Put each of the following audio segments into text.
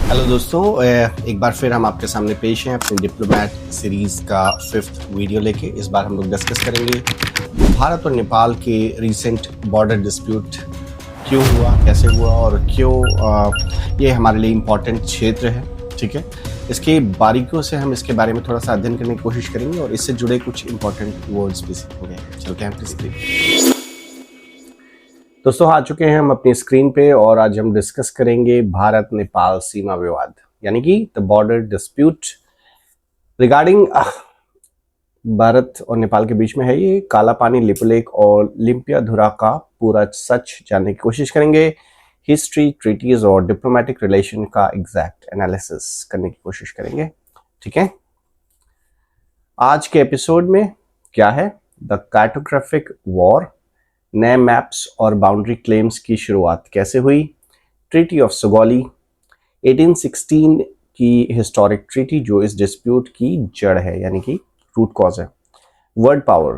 Hello दोस्तों, एक बार फिर हम आपके सामने पेश हैं अपनी डिप्लोमेट सीरीज़ का 5th वीडियो लेके। इस बार हम लोग डिस्कस करेंगे भारत और नेपाल के रीसेंट बॉर्डर डिस्प्यूट क्यों हुआ, कैसे हुआ और क्यों ये हमारे लिए इम्पॉर्टेंट क्षेत्र है। ठीक है, इसके बारीकियों से हम इसके बारे में थोड़ा सा अध्ययन करने की कोशिश करेंगे और इससे जुड़े कुछ इम्पॉर्टेंट वर्ड्स भी सीखेंगे। चलते हैं अपनी स्क्रीन। दोस्तों आ चुके हैं हम अपनी स्क्रीन पे और आज हम डिस्कस करेंगे भारत नेपाल सीमा विवाद यानी कि the border dispute regarding Bharat और नेपाल के बीच में है। ये काला पानी, लिपुलेख और लिम्पियाधुरा का पूरा सच जानने की कोशिश करेंगे। हिस्ट्री, ट्रीटीज और डिप्लोमेटिक रिलेशन का एग्जैक्ट एनालिसिस करने की कोशिश करेंगे। ठीक है, आज के एपिसोड में क्या है? द कार्टोग्राफिक वॉर, नए मैप्स और बाउंड्री क्लेम्स की शुरुआत कैसे हुई, ट्रीटी ऑफ सुगौली 1816 की हिस्टोरिक ट्रीटी जो इस डिस्प्यूट की जड़ है यानी कि रूट कॉज है। Word power,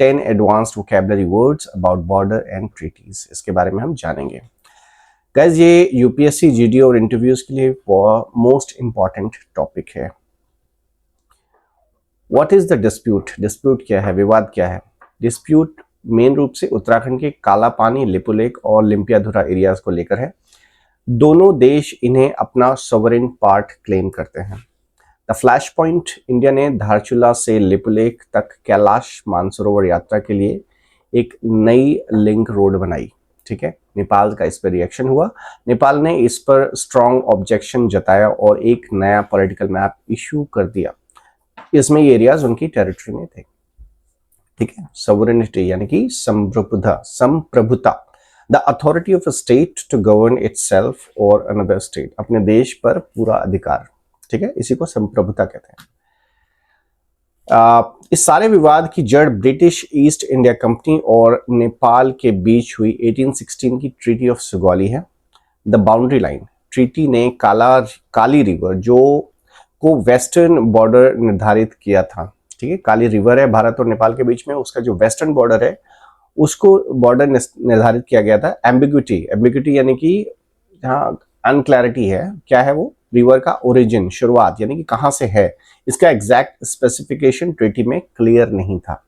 10 advanced vocabulary words about border and treaties, इसके बारे में हम जानेंगे। गाइस, ये यूपीएससी, जीडी और इंटरव्यूज के लिए मोस्ट इंपॉर्टेंट टॉपिक है। What is the dispute? Dispute क्या है, विवाद क्या है? डिस्प्यूट मेन रूप से उत्तराखंड के काला पानी, लिपुलेख और लिम्पियाधुरा एरियाज को लेकर है। दोनों देश इन्हें अपना सॉवरेन पार्ट क्लेम करते हैं। द फ्लैश पॉइंट, इंडिया ने धारचूला से लिपुलेख तक कैलाश मानसरोवर यात्रा के लिए एक नई लिंक रोड बनाई। ठीक है, नेपाल का इस पर रिएक्शन हुआ। नेपाल ने इस पर स्ट्रॉन्ग ऑब्जेक्शन जताया और एक नया पॉलिटिकल मैप इशू कर दिया। इसमें ये एरियाज उनकी टेरिटरी में थे। ठीक है, सोवरेनिटी यानी कि संप्रभुता, the authority of a state to govern itself और अनदर स्टेट, अपने देश पर पूरा अधिकार। ठीक है, इसी को संप्रभुता कहते हैं। इस सारे विवाद की जड़ ब्रिटिश ईस्ट इंडिया कंपनी और नेपाल के बीच हुई 1816 की ट्रीटी ऑफ सुगौली है। द बाउंड्री लाइन, ट्रीटी ने काली रिवर जो को वेस्टर्न बॉर्डर निर्धारित किया था। ठीक है, काली रिवर है भारत और नेपाल के बीच में, उसका जो वेस्टर्न बॉर्डर है उसको बॉर्डर निर्धारित किया गया था। एम्बिग्यूटी यानी कि जहाँ अनक्लैरिटी है, क्या है वो? रिवर का ओरिजिन, शुरुआत, यानी कि कहाँ से है, इसका एग्जैक्ट स्पेसिफिकेशन ट्रीटी में क्लियर नहीं था।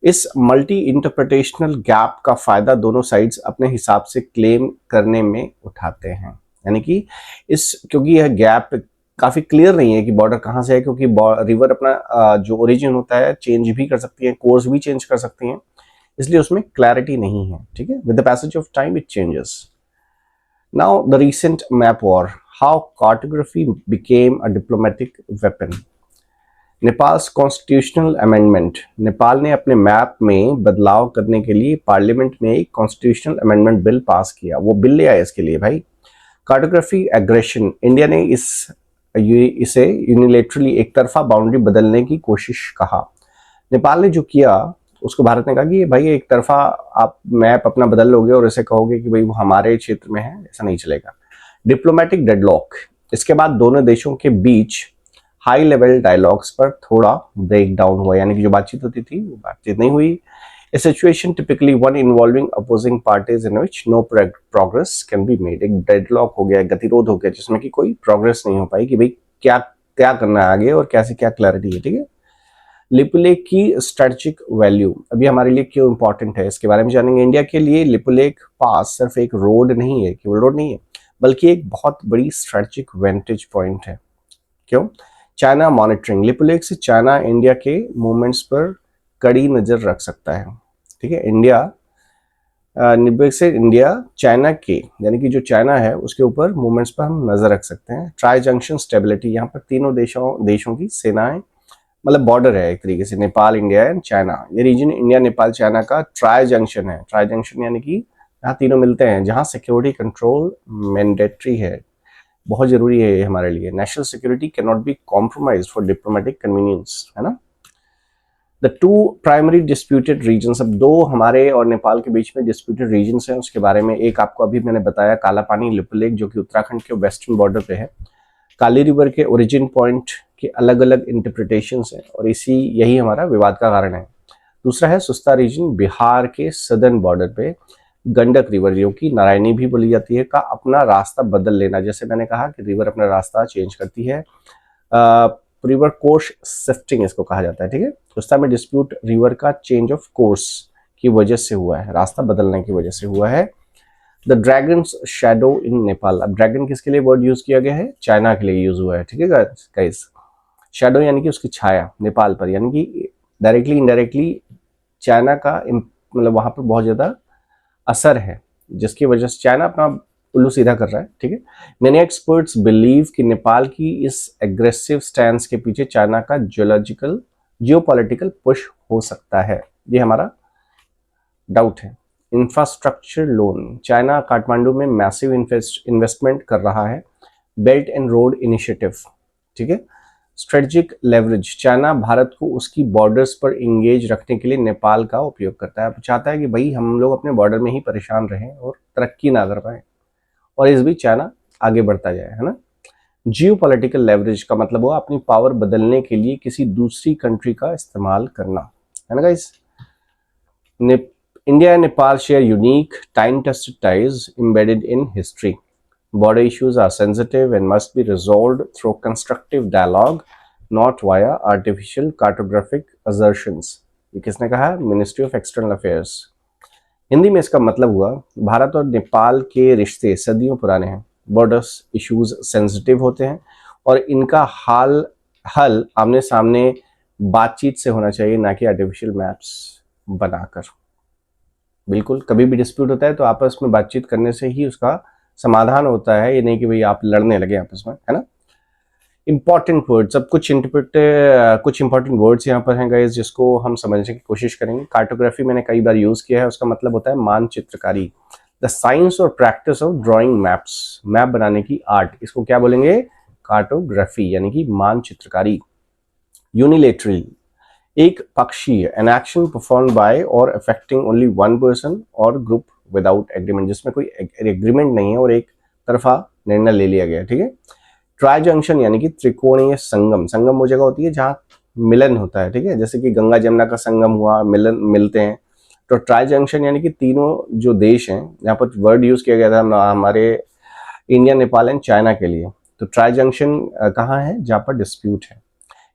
इस मल्टी इंटरप्रिटेशनल गैप का फायदा दोनों साइड्स अपने हिसाब से क्लेम करने में उठाते हैं। यानी कि क्योंकि यह गैप काफी क्लियर नहीं है कि बॉर्डर कहाँ से है, क्योंकि रिवर अपना जो ओरिजिन होता है चेंज भी कर सकती है, कोर्स भी चेंज कर सकती हैं, इसलिए उसमें क्लैरिटी नहीं है। ठीक है, with the passage of time it changes. Now the recent map war, how cartography became a diplomatic weapon. Nepals constitutional amendment, Nepal ने अपने मैप में बदलाव करने के लिए पार्लियामेंट में एक कॉन्स्टिट्यूशनल अमेंडमेंट बिल पास किया। वो बिल ले आए इसके लिए भाई। कार्टोग्राफी एग्रेशन, इंडिया ने इसे यूनिलेटरली एक तरफा बाउंड्री बदलने की कोशिश कहा। नेपाल ने जो किया उसको भारत ने कहा कि भाई एक तरफा आप मैप अपना बदल लोगे और इसे कहोगे कि भाई वो हमारे क्षेत्र में है, ऐसा नहीं चलेगा। डिप्लोमेटिक डेडलॉक, इसके बाद दोनों देशों के बीच हाई लेवल डायलॉग्स पर थोड़ा ब्रेक डाउन हुआ, यानी कि जो बातचीत होती थी वो बातचीत नहीं हुई। A situation typically one involving opposing parties in which no progress can be made। एक डेडलॉक हो गया, गतिरोध हो गया, जिसमें कि कोई प्रोग्रेस नहीं हो पाई कि भाई क्या क्या करना है आगे और कैसे क्या क्लैरिटी है। ठीक है, लिपुलेख की स्ट्रेटेजिक वैल्यू अभी हमारे लिए क्यों इंपॉर्टेंट है, इसके बारे में जानेंगे। इंडिया के लिए लिपुलेख पास सिर्फ एक रोड नहीं है, केवल रोड नहीं है, बल्कि एक बहुत बड़ी स्ट्रेटेजिक वेंटेज पॉइंट है। क्यों? चाइना मॉनिटरिंग, लिपुलेख से चाइना इंडिया के मूवमेंट्स पर कड़ी नजर रख सकता है। ठीक है, इंडिया चाइना के, यानी कि जो चाइना है उसके ऊपर मूवमेंट्स पर हम नजर रख सकते हैं। ट्राई जंक्शन स्टेबिलिटी, यहाँ पर तीनों देशों की सेनाएं, मतलब बॉर्डर है एक तरीके से, नेपाल, इंडिया एंड चाइना। ये रीजन इंडिया, नेपाल, चाइना का ट्राई जंक्शन है। ट्राई जंक्शन यानी कि यहाँ तीनों मिलते हैं, जहाँ सिक्योरिटी कंट्रोल मैंडेटरी है, बहुत जरूरी है ये हमारे लिए। National security can not be compromised for diplomatic convenience, है ना। The two primary disputed regions, अब दो हमारे और नेपाल के बीच में डिस्प्यूटेड रीजन्स हैं, उसके बारे में एक आपको अभी मैंने बताया, काला पानी, लिपुलेख, जो कि उत्तराखंड के वेस्टर्न बॉर्डर पे है। काली रिवर के ओरिजिन पॉइंट के अलग अलग इंटरप्रिटेशंस हैं और यही हमारा विवाद का कारण है। दूसरा है सुस्ता रीजन, बिहार के सदर्न बॉर्डर पे, गंडक रिवर जो कि नारायणी भी बोली जाती है का अपना रास्ता बदल लेना। जैसे मैंने कहा कि रिवर अपना रास्ता चेंज करती है, रिवर कोर्स शिफ्टिंग इसको कहा जाता है, ठीक है। उस टाइम में डिस्प्यूट रिवर का चेंज ऑफ कोर्स की वजह से हुआ है, रास्ता बदलने की वजह से हुआ है। द ड्रैगन्स शैडो इन नेपाल, अब ड्रैगन किसके लिए वर्ड यूज किया गया है, चाइना के लिए यूज हुआ है, ठीक है गाइस। शैडो यानी कि उसकी छाया नेपाल पर, यानी कि डायरेक्टली इनडायरेक्टली चाइना का मतलब वहां पर बहुत ज्यादा असर है, जिसकी वजह से चाइना अपना उल्लू सीधा कर रहा है, ठीक है। मैनी एक्सपर्ट्स बिलीव कि नेपाल की इस एग्रेसिव स्टैंड के पीछे चाइना का जियोपॉलिटिकल पुश हो सकता है, ये हमारा डाउट है। इंफ्रास्ट्रक्चर लोन, चाइना काठमांडू में मैसिव इन्वेस्टमेंट कर रहा है, बेल्ट एंड रोड इनिशिएटिव, ठीक है। स्ट्रेटेजिक लेवरेज, चाइना भारत को उसकी बॉर्डर्स पर इंगेज रखने के लिए नेपाल का उपयोग करता है, चाहता है कि भाई हम लोग अपने बॉर्डर में ही परेशान रहें और तरक्की ना कर पाए, और इस बीच चाइना आगे बढ़ता जाए, है ना। जियोपॉलिटिकल लेवरेज का मतलब हुआ अपनी पावर बदलने के लिए किसी दूसरी कंट्री का इस्तेमाल करना, है ना guys. India and Nepal share unique time tested ties embedded in history. Border issues are sensitive and must be resolved through constructive dialogue, not via artificial cartographic assertions. ये किसने कहा, ministry of external affairs. Hindi में इसका मतलब हुआ भारत और नेपाल के रिश्ते सदियों पुराने हैं, बॉर्डर्स इश्यूज सेंसिटिव होते हैं और इनका हल आमने सामने बातचीत से होना चाहिए, ना कि आर्टिफिशियल मैप्स बनाकर। बिल्कुल, कभी भी डिस्प्यूट होता है तो आपस में बातचीत करने से ही उसका समाधान होता है, ये नहीं कि भाई आप लड़ने लगे आपस में, है ना। इंपॉर्टेंट वर्ड्स, अब कुछ इंपॉर्टेंट वर्ड्स यहाँ पर हैं गाइस, जिसको हम समझने की कोशिश करेंगे। कार्टोग्राफी मैंने कई बार यूज किया है, उसका मतलब होता है मानचित्रकारी, द साइंस और practice of drawing maps, map बनाने की आर्ट, इसको क्या बोलेंगे, कार्टोग्राफी, यानी कि मानचित्रकारी। यूनिलेटरल, एक पक्षीय, एन एक्शन परफॉर्म बाय और अफेक्टिंग ओनली वन पर्सन और ग्रुप विदाउट एग्रीमेंट, जिसमें कोई एग्रीमेंट नहीं है और एक तरफा निर्णय ले लिया गया, ठीक है। ट्राई जंक्शन यानी कि त्रिकोणीय संगम, संगम वो जगह होती है जहां मिलन होता है, ठीक है, जैसे कि गंगा जमुना का संगम हुआ, मिलते हैं। तो ट्राई जंक्शन यानी कि तीनों जो देश हैं, यहाँ पर वर्ड यूज किया गया था हमारे इंडिया, नेपाल एंड चाइना के लिए। तो ट्राई जंक्शन कहाँ है, जहाँ पर डिस्प्यूट है।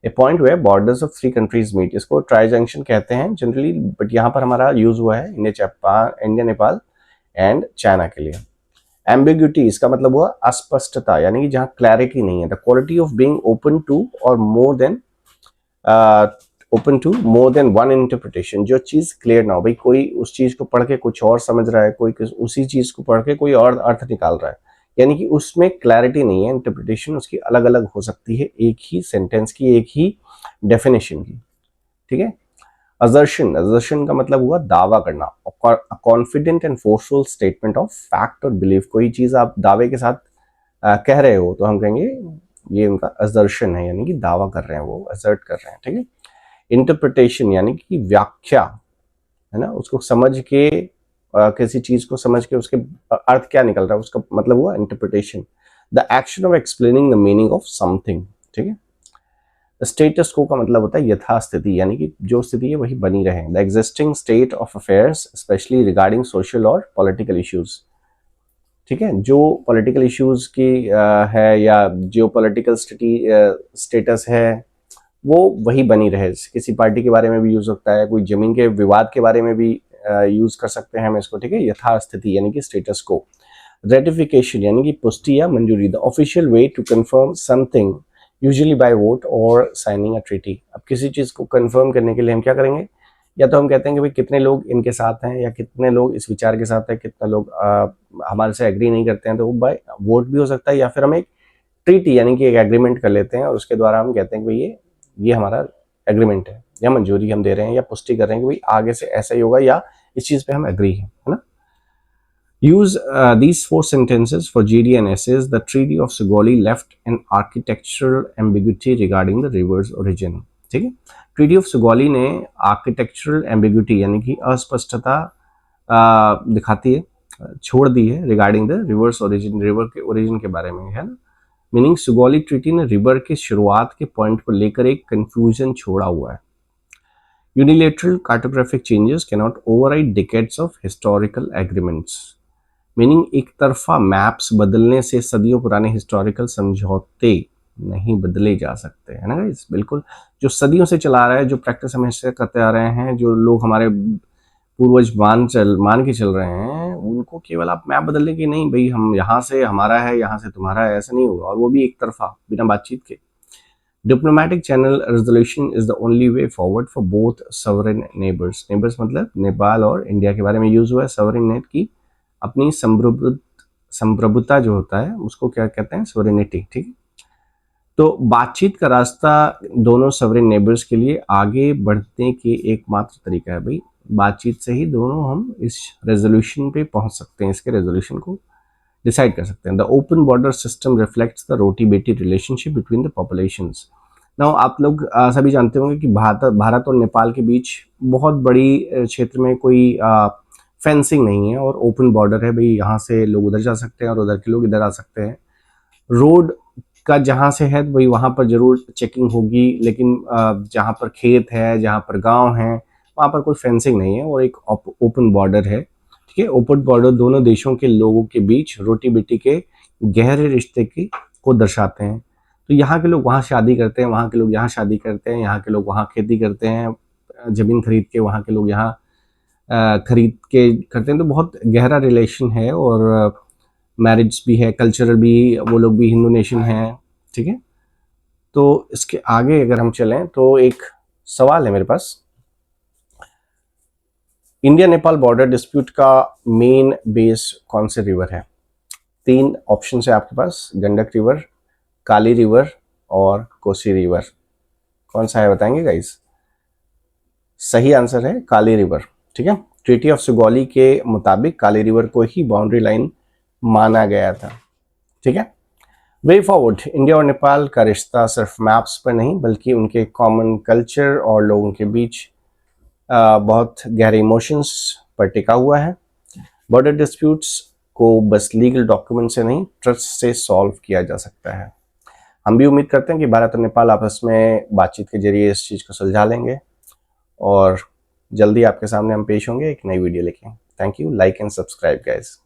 A point where borders of three countries meet, इसको ट्राई जंक्शन कहते हैं जनरली, बट यहाँ पर हमारा यूज हुआ है इंडिया, नेपाल एंड चाइना के लिए। एम्बिग्यूटी, इसका मतलब हुआ अस्पष्टता, यानी कि जहां क्लैरिटी नहीं है। The quality of being open to और मोर देन वन इंटरप्रिटेशन, जो चीज क्लियर ना हो, भाई कोई उस चीज को पढ़ के कुछ और समझ रहा है, कोई उसी चीज को पढ़ के कोई और अर्थ निकाल रहा है, यानी कि उसमें क्लैरिटी नहीं है, इंटरप्रिटेशन उसकी अलग अलग हो सकती है, एक ही सेंटेंस की, एक ही डेफिनेशन की, ठीक है। असर्शन का मतलब हुआ दावा करना, confident and forceful statement of fact और बिलीफ, कोई चीज आप दावे के साथ कह रहे हो तो हम कहेंगे ये उनका असर्शन है, यानी कि दावा कर रहे हैं, वो असर्ट कर रहे हैं, ठीक है। इंटरप्रिटेशन यानी कि व्याख्या, है ना, उसको समझ के किसी चीज को समझ के उसके अर्थ क्या निकल रहा है, उसका मतलब हुआ interpretation. The action of explaining the meaning of something, ठीक है। स्टेटस को का मतलब होता है यथास्थिति, यानी कि जो स्थिति है वही बनी रहे। The existing state of affairs specially regarding social और पॉलिटिकल इश्यूज, ठीक है, जो पॉलिटिकल इश्यूज की है या जो पॉलिटिकल स्टेटस है वो वही बनी रहे। किसी पार्टी के बारे में भी यूज होता है, कोई जमीन के विवाद के बारे में भी यूज कर सकते हैं हम इसको, ठीक है। यथास्थिति यानी कि स्टेटस को। रेटिफिकेशन यानी कि पुष्टि या मंजूरी, the official way to confirm something usually by vote or signing a treaty. अब किसी चीज को कंफर्म करने के लिए हम क्या करेंगे, या तो हम कहते हैं कि भाई कितने लोग इनके साथ हैं, या कितने लोग इस विचार के साथ हैं, कितने लोग हमारे से एग्री नहीं करते हैं, तो वो बाय वोट भी हो सकता है, या फिर हम एक ट्रीटी यानी कि एक एग्रीमेंट कर लेते हैं और उसके द्वारा हम कहते हैं कि भाई ये हमारा एग्रीमेंट है, या मंजूरी हम दे रहे हैं, या पुष्टि कर रहे हैं कि भाई आगे से ऐसा ही होगा, या इस चीज पे हम एग्री हैं, है ना। Use these four sentences for GD and essays. The Treaty of Sugauli left an architectural ambiguity regarding the river's origin. ठीक है, ट्रीटी ऑफ सुगौली ने आर्किटेक्चरल एम्बिग्यूटी यानी कि अस्पष्टता दिखाती है, छोड़ दी है, regarding the reverse origin, river के ओरिजिन के बारे में, है ना। मीनिंग सुगौली ट्रीटी ने रिवर के शुरुआत के पॉइंट को लेकर एक कंफ्यूजन छोड़ा हुआ है। Unilateral cartographic changes cannot override decades of historical agreements, meaning एक तरफा मैप्स बदलने से सदियों पुराने हिस्टोरिकल समझौते नहीं बदले जा सकते, है ना गाइस। बिल्कुल, जो सदियों से चला आ रहा है, जो प्रैक्टिस हम हमेशा करते आ रहे हैं, जो लोग हमारे पूर्वज मान के चल रहे हैं, उनको केवल आप मैप बदलने की नहीं, भाई हम यहाँ से हमारा है, यहाँ से तुम्हारा है, ऐसा नहीं होगा, और वो भी एक तरफा बिना बातचीत के। Diplomatic channel resolution is the only way forward for both sovereign neighbours. Neighbours मतलब नेपाल और इंडिया के बारे में यूज हुआ है। सॉवरेन नेट की अपनी संप्रभुता जो होता है उसको क्या कहते हैं, सोवरेनिटी, ठीक है। तो बातचीत का रास्ता दोनों सॉवरेन नेबर्स के लिए आगे बढ़ने के एकमात्र तरीका है, भाई बातचीत से ही दोनों हम इस रेजोल्यूशन पे पहुंच सकते हैं, इसके रेजोल्यूशन को डिसाइड कर सकते हैं। The open border system reflects the roti beti relationship between the populations. Now आप लोग सभी जानते होंगे कि भारत और नेपाल के बीच बहुत बड़ी क्षेत्र में कोई फेंसिंग नहीं है और ओपन बॉर्डर है, भाई यहाँ से लोग उधर जा सकते हैं और उधर के लोग इधर आ सकते हैं। रोड का जहाँ से है वही वहाँ पर जरूर चेकिंग होगी, लेकिन जहाँ पर खेत है, जहाँ पर गांव है, वहाँ पर कोई फेंसिंग नहीं है और एक ओपन बॉर्डर है, ठीक है। ओपन बॉर्डर दोनों देशों के लोगों के बीच रोटी बेटी के गहरे रिश्ते को दर्शाते हैं। तो यहाँ के लोग वहाँ शादी करते हैं, वहाँ के लोग यहाँ शादी करते हैं, यहाँ के लोग वहाँ खेती करते हैं, जमीन खरीद के, वहाँ के लोग यहाँ खरीद के करते हैं। तो बहुत गहरा रिलेशन है और मैरिज भी है, कल्चरल भी, वो लोग भी हिंदू नेशन है, ठीक है। तो इसके आगे अगर हम चलें तो एक सवाल है मेरे पास, इंडिया नेपाल बॉर्डर डिस्प्यूट का मेन बेस कौन से रिवर है? 3 ऑप्शन है आपके पास, गंडक रिवर, काली रिवर और कोसी रिवर। कौन सा है बताएंगे गाइस? सही आंसर है काली रिवर, ठीक है। ट्रीटी ऑफ सुगौली के मुताबिक काली रिवर को ही बाउंड्री लाइन माना गया था, ठीक है। वे फॉरवर्ड, इंडिया और नेपाल का रिश्ता सिर्फ मैप्स पर नहीं बल्कि उनके कॉमन कल्चर और लोगों के बीच बहुत गहरे इमोशंस पर टिका हुआ है। बॉर्डर डिस्प्यूट्स को बस लीगल डॉक्यूमेंट से नहीं, ट्रस्ट से सॉल्व किया जा सकता है। हम भी उम्मीद करते हैं कि भारत और नेपाल आपस में बातचीत के जरिए इस चीज़ को सुलझा लेंगे और जल्दी आपके सामने हम पेश होंगे एक नई वीडियो लेके। Thank you, like and subscribe guys.